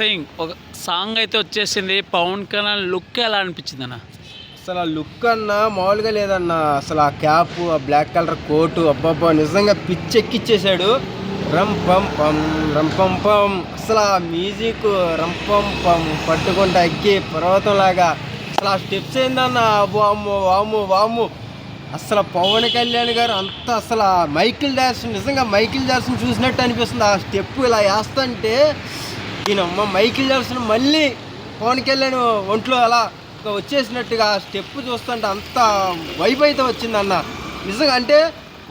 ఒక సాంగ్ అయితే వచ్చేసింది. పవన్ కళ్యాణ్ లుక్ ఎలా అనిపించింది అన్న? అసలు ఆ లుక్ అన్న మామూలుగా లేదన్న. అసలు ఆ క్యాప్, ఆ బ్లాక్ కలర్ కోటు, అబ్బాబ్బా నిజంగా పిచ్చెక్కిచ్చేసాడు. రంపం పం రంపం పం, అసలు ఆ మ్యూజిక్ రంపం పం పట్టుకుంటా ఎక్కి పర్వతంలాగా అసలు ఆ స్టెప్స్ ఏందన్న, వాము వాము వాము. అసలు పవన్ కళ్యాణ్ గారు అంత అసలు మైకిల్ జాక్సన్, నిజంగా మైకిల్ జాక్సన్ చూసినట్టు అనిపిస్తుంది. ఆ స్టెప్ ఇలా వేస్తుంటే ఈయనమ్మ మైకిల్ జాక్సన్ మళ్ళీ పవన్ కళ్యాణ్ ఒంట్లో అలా వచ్చేసినట్టుగా స్టెప్ చూస్తుంటే అంత వైబ్ అయితే వచ్చిందన్న. నిజంగా అంటే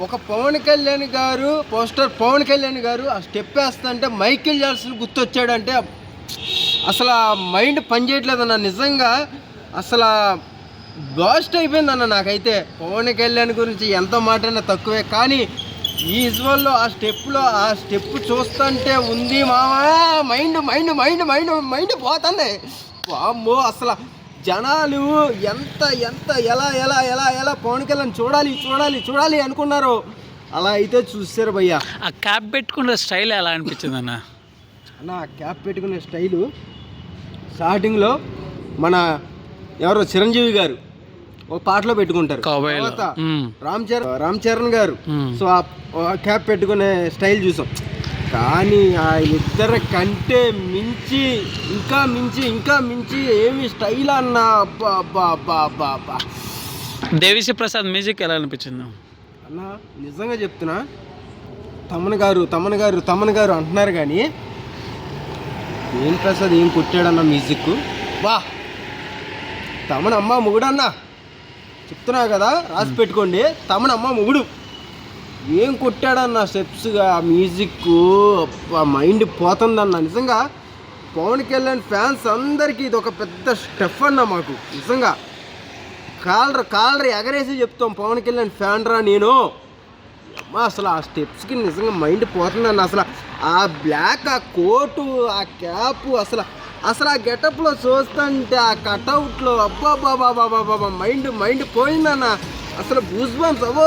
ఒక పవన్ కళ్యాణ్ గారు పోస్టర్, పవన్ కళ్యాణ్ గారు ఆ స్టెప్ వేస్తుంటే మైకిల్ జాక్సన్ గుర్తొచ్చాడంటే అసలు ఆ మైండ్ పనిచేయట్లేదన్న. నిజంగా అసలు బాస్ట్ అయిపోయిందన్న. నాకైతే పవన్ కళ్యాణ్ గురించి ఎంత మాటైనా తక్కువే, కానీ ఈ విజువల్లో ఆ స్టెప్ చూస్తుంటే ఉంది మామా mind mind mind mind mind పోతుంది. అమ్మో అసలు జనాలు ఎంత ఎంత ఎలా ఎలా ఎలా ఎలా పవన్ కళ్యాణ్ చూడాలి చూడాలి చూడాలి అనుకున్నారు, అలా అయితే చూసారు భయ్యా. ఆ క్యాప్ పెట్టుకున్న స్టైల్ ఎలా అనిపించింది అన్న? అన్న ఆ క్యాప్ పెట్టుకునే స్టైలు స్టార్టింగ్లో మన ఎవరో చిరంజీవి గారు ఒక పాటలో పెట్టుకుంటారు, తర్వాత రామ్ చరణ్ గారు సో ఆ క్యాప్ పెట్టుకునే స్టైల్ చూసాం. కానీ ఆ ఇద్దరి కంటే మించి ఇంకా మించి ఏమి స్టైల్ అన్న. అబ్బా అబ్బా అబ్బా అబ్బా అబ్బా. దేవిశ్రీ ప్రసాద్ మ్యూజిక్ ఎలా అనిపించింది అన్న? నిజంగా చెప్తున్నా, తమన్ గారు అంటున్నారు కానీ ఏం ప్రసాద్ ఏం కొట్టాడన్న మ్యూజిక్. వా తమన్ అమ్మ మొగుడన్న చెప్తున్నా కదా, రాసి పెట్టుకోండి. తమన్ అమ్మ మొగుడు ఏం కొట్టాడన్న స్టెప్స్గా, మ్యూజిక్ మైండ్ పోతుందన్న. నిజంగా పవన్ కళ్యాణ్ ఫ్యాన్స్ అందరికీ ఇది ఒక పెద్ద స్టెప్ అన్న. మాకు నిజంగా కాలర్ ఎగరేసి చెప్తాం, పవన్ కళ్యాణ్ ఫ్యాన్ రా నేను. అమ్మా అసలు ఆ స్టెప్స్కి నిజంగా మైండ్ పోతుందన్న. అసలు ఆ బ్లాక్, ఆ కోటు, ఆ క్యాప్, అసలు ఆ గెటప్లో చూస్తుంటే ఆ కటౌట్లో అబ్బా బాబా బాబా బాబా మైండ్ పోయిందన్న. అసలు గూస్ బంప్స్ అవో.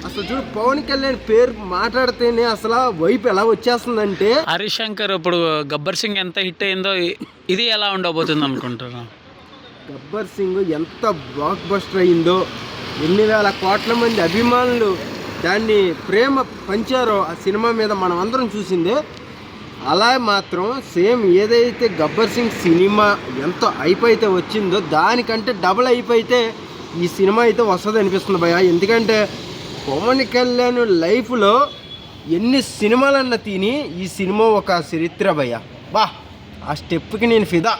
అసలు చూడు పవన్ కళ్యాణ్ పేరు మాట్లాడితేనే అసలు వైపు ఎలా వచ్చేస్తుందంటే. హరీష్ శంకర్ ఇప్పుడు గబ్బర్ సింగ్ ఎంత హిట్ అయిందో ఇది ఎలా ఉండబోతుంది అనుకుంటున్నా? గబ్బర్ సింగ్ ఎంత బ్లాక్ బస్టర్ అయిందో, ఎన్ని వేల కోట్ల మంది అభిమానులు దాన్ని ప్రేమ పంచారో ఆ సినిమా మీద మనం అందరం చూసిందే. అలా మాత్రం సేమ్ ఏదైతే గబ్బర్ సింగ్ సినిమా ఎంత అయిపోయితే వచ్చిందో దానికంటే డబుల్ అయిపోయితే ఈ సినిమా అయితే వస్తుంది అనిపిస్తుంది భయ్య. ఎందుకంటే పవన్ కళ్యాణ్ లైఫ్లో ఎన్ని సినిమాలన్నా తిని ఈ సినిమా ఒక చరిత్ర భయ్య. బా ఆ స్టెప్కి నేను ఫిదా.